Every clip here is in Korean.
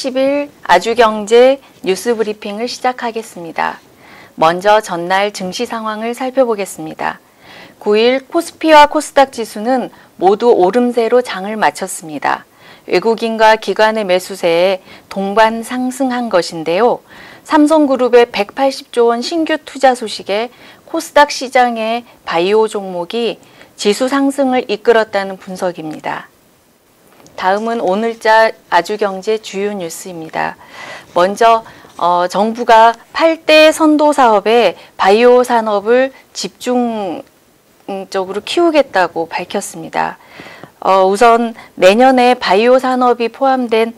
30일 아주경제 뉴스 브리핑을 시작하겠습니다. 먼저 전날 증시 상황을 살펴보겠습니다. 9일 코스피와 코스닥 지수는 모두 오름세로 장을 마쳤습니다. 외국인과 기관의 매수세에 동반 상승한 것인데요. 삼성그룹의 180조 원 신규 투자 소식에 코스닥 시장의 바이오 종목이 지수 상승을 이끌었다는 분석입니다. 다음은 오늘자 아주경제 주요 뉴스입니다. 먼저 정부가 8대 선도 사업에 바이오 산업을 집중적으로 키우겠다고 밝혔습니다. 우선 내년에 바이오 산업이 포함된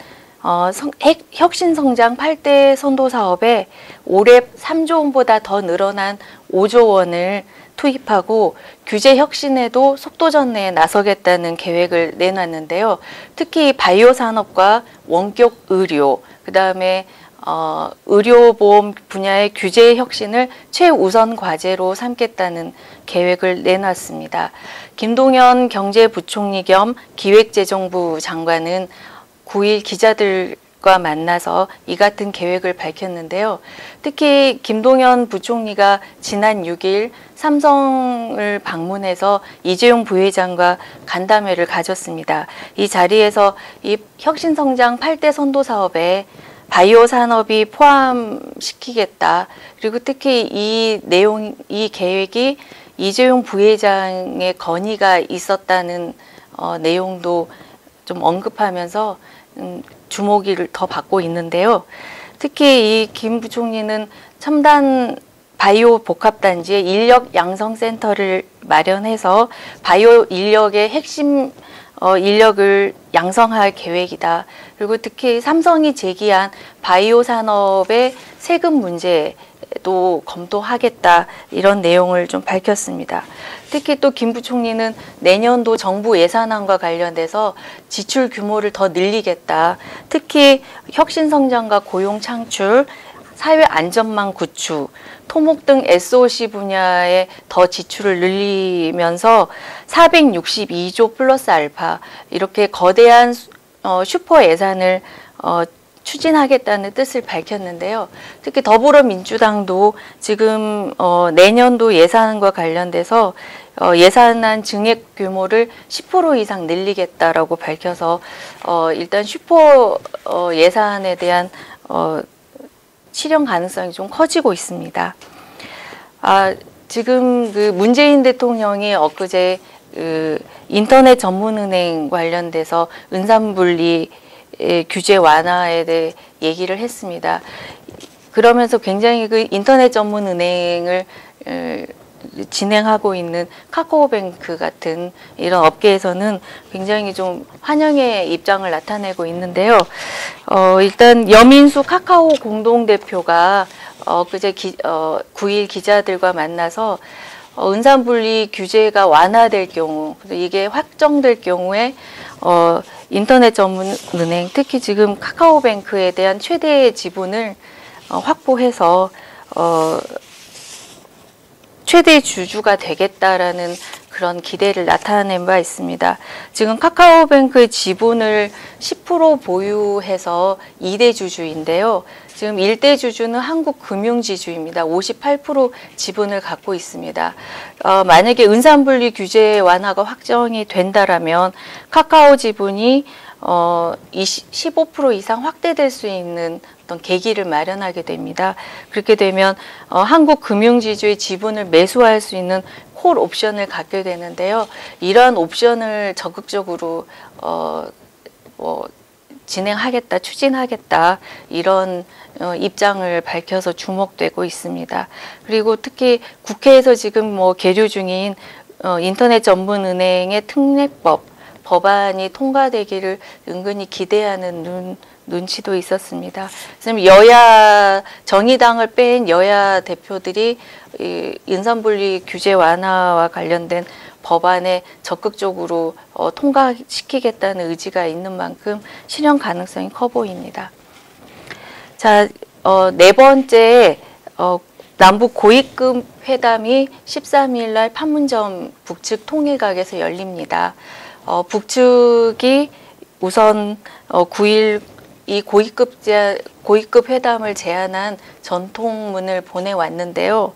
혁신성장 8대 선도 사업에 올해 3조 원보다 더 늘어난 5조 원을 투입하고 규제 혁신에도 속도전에 나서겠다는 계획을 내놨는데요. 특히 바이오 산업과 원격 의료, 그다음에 의료보험 분야의 규제 혁신을 최우선 과제로 삼겠다는 계획을 내놨습니다. 김동연 경제부총리 겸 기획재정부 장관은 9일 기자들과 만나서 이 같은 계획을 밝혔는데요. 특히 김동연 부총리가 지난 6일 삼성을 방문해서 이재용 부회장과 간담회를 가졌습니다. 이 자리에서 이 혁신성장 8대 선도 사업에 바이오 산업이 포함시키겠다. 그리고 특히 이 계획이 이재용 부회장의 건의가 있었다는 내용도 좀 언급하면서 주목을 더 받고 있는데요. 특히 이 김 부총리는 첨단 바이오 복합단지에 인력 양성센터를 마련해서 바이오 인력의 핵심 인력을 양성할 계획이다. 그리고 특히 삼성이 제기한 바이오 산업의 세금 문제도 검토하겠다. 이런 내용을 좀 밝혔습니다. 특히 또 김 부총리는 내년도 정부 예산안과 관련돼서 지출 규모를 더 늘리겠다. 특히 혁신성장과 고용 창출, 사회 안전망 구축, 토목 등 SOC 분야에 더 지출을 늘리면서 462조 플러스 알파 이렇게 거대한 슈퍼 예산을 추진하겠다는 뜻을 밝혔는데요. 특히 더불어민주당도 지금 내년도 예산과 관련돼서 예산안 증액 규모를 10% 이상 늘리겠다라고 밝혀서 일단 슈퍼 예산에 대한 실현 가능성이 좀 커지고 있습니다. 지금 그 문재인 대통령이 엊그제 인터넷 전문은행 관련돼서 은산분리 규제 완화에 대해 얘기를 했습니다. 그러면서 굉장히 그 인터넷 전문은행을 진행하고 있는 카카오뱅크 같은 이런 업계에서는 굉장히 좀 환영의 입장을 나타내고 있는데요. 일단 여민수 카카오 공동대표가 그제 9일 기자들과 만나서 은산분리 규제가 완화될 경우, 이게 확정될 경우에 인터넷 전문은행, 특히 지금 카카오뱅크에 대한 최대 지분을 확보해서 최대 주주가 되겠다라는 그런 기대를 나타낸 바 있습니다. 지금 카카오뱅크의 지분을 10% 보유해서 2대 주주인데요. 지금 1대 주주는 한국금융지주입니다. 58% 지분을 갖고 있습니다. 만약에 은산분리 규제 완화가 확정이 된다라면 카카오 지분이 15% 이상 확대될 수 있는 어떤 계기를 마련하게 됩니다. 그렇게 되면 한국금융지주의 지분을 매수할 수 있는 콜 옵션을 갖게 되는데요. 이러한 옵션을 적극적으로 진행하겠다, 추진하겠다 이런 입장을 밝혀서 주목되고 있습니다. 그리고 특히 국회에서 지금 계류 중인 인터넷 전문은행의 특례법 법안이 통과되기를 은근히 기대하는 눈치도 있었습니다. 지금 여야 정의당을 뺀 여야 대표들이 인선분리 규제 완화와 관련된 법안에 적극적으로 통과시키겠다는 의지가 있는 만큼 실현 가능성이 커 보입니다. 자, 네 번째 남북 고위급 회담이 13일 날 판문점 북측 통일각에서 열립니다. 북측이 우선 9일 이 고위급 회담을 제안한 전통문을 보내왔는데요.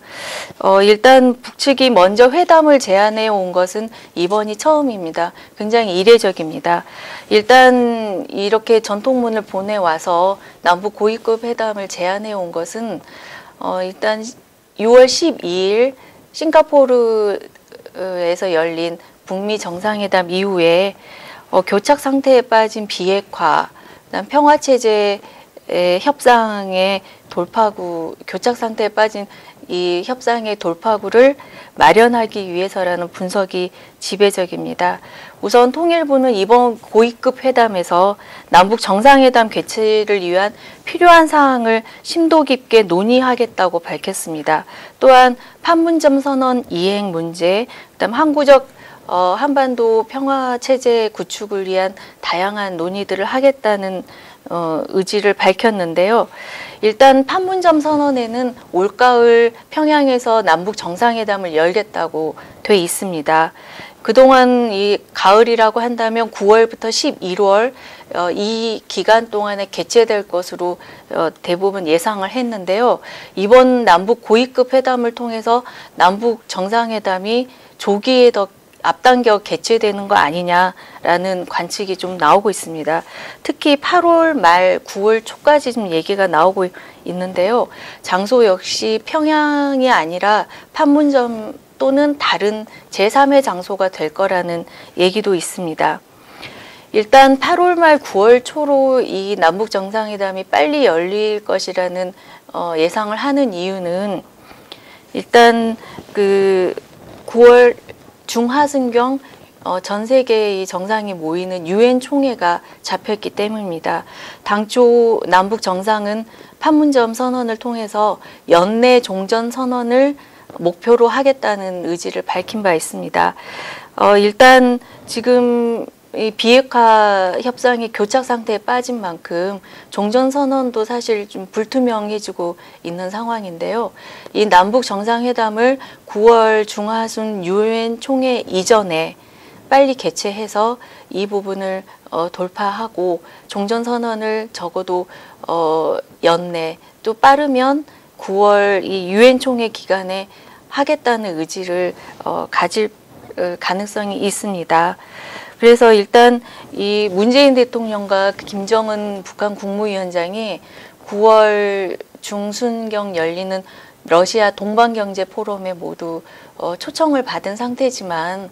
일단 북측이 먼저 회담을 제안해 온 것은 이번이 처음입니다. 굉장히 이례적입니다. 일단 이렇게 전통문을 보내와서 남북 고위급 회담을 제안해 온 것은 일단 6월 12일 싱가포르에서 열린 북미 정상회담 이후에 교착 상태에 빠진 비핵화, 그다음 평화체제 협상의 돌파구, 교착 상태에 빠진 이 협상의 돌파구를 마련하기 위해서라는 분석이 지배적입니다. 우선 통일부는 이번 고위급 회담에서 남북 정상회담 개최를 위한 필요한 사항을 심도 깊게 논의하겠다고 밝혔습니다. 또한 판문점 선언 이행 문제, 그다음 항구적 한반도 평화체제 구축을 위한 다양한 논의들을 하겠다는 의지를 밝혔는데요. 일단 판문점 선언에는 올가을 평양에서 남북 정상회담을 열겠다고 돼 있습니다. 그동안 이 가을이라고 한다면 9월부터 11월 이 기간 동안에 개최될 것으로 대부분 예상을 했는데요. 이번 남북 고위급 회담을 통해서 남북 정상회담이 조기에 더 앞당겨 개최되는 거 아니냐라는 관측이 좀 나오고 있습니다. 특히 8월 말 9월 초까지 좀 얘기가 나오고 있는데요. 장소 역시 평양이 아니라 판문점 또는 다른 제3의 장소가 될 거라는 얘기도 있습니다. 일단 8월 말 9월 초로 이 남북 정상회담이 빨리 열릴 것이라는 예상을 하는 이유는 일단 그 9월 중하순경 전 세계의 정상이 모이는 유엔 총회가 잡혔기 때문입니다. 당초 남북 정상은 판문점 선언을 통해서 연내 종전 선언을 목표로 하겠다는 의지를 밝힌 바 있습니다. 일단 지금 이 비핵화 협상이 교착 상태에 빠진 만큼 종전 선언도 사실 좀 불투명해지고 있는 상황인데요. 이 남북 정상회담을 9월 중하순 유엔 총회 이전에 빨리 개최해서 이 부분을 돌파하고 종전 선언을 적어도 연내 또 빠르면 9월 이 유엔 총회 기간에 하겠다는 의지를 가질 가능성이 있습니다. 그래서 일단 이 문재인 대통령과 김정은 북한 국무위원장이 9월 중순경 열리는 러시아 동반경제 포럼에 모두 초청을 받은 상태지만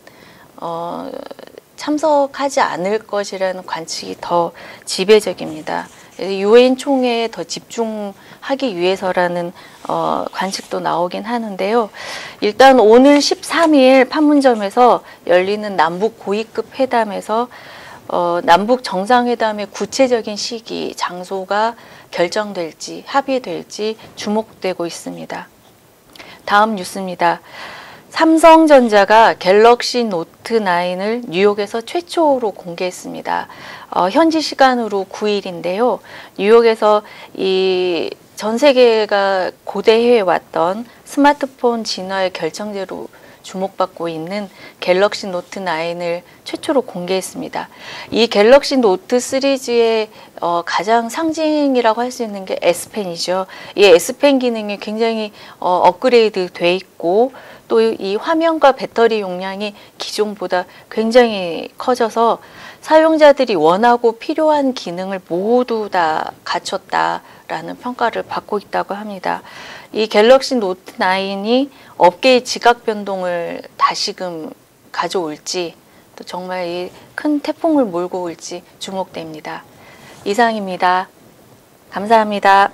참석하지 않을 것이라는 관측이 더 지배적입니다. 유엔 총회에 더 집중하기 위해서라는 관측도 나오긴 하는데요. 일단 오늘 13일 판문점에서 열리는 남북 고위급 회담에서 남북 정상회담의 구체적인 시기, 장소가 결정될지 합의될지 주목되고 있습니다. 다음 뉴스입니다. 삼성전자가 갤럭시 노트 9을 뉴욕에서 최초로 공개했습니다. 현지 시간으로 9일인데요. 뉴욕에서 이 전 세계가 고대해 왔던 스마트폰 진화의 결정제로 주목받고 있는 갤럭시 노트 9을 최초로 공개했습니다. 이 갤럭시 노트 시리즈의 가장 상징이라고 할 수 있는 게 S펜이죠. 이 S펜 기능이 굉장히 업그레이드 돼 있고 또 이 화면과 배터리 용량이 기존보다 굉장히 커져서 사용자들이 원하고 필요한 기능을 모두 다 갖췄다라는 평가를 받고 있다고 합니다. 이 갤럭시 노트 9이 업계의 지각 변동을 다시금 가져올지 또 정말 이 큰 태풍을 몰고 올지 주목됩니다. 이상입니다. 감사합니다.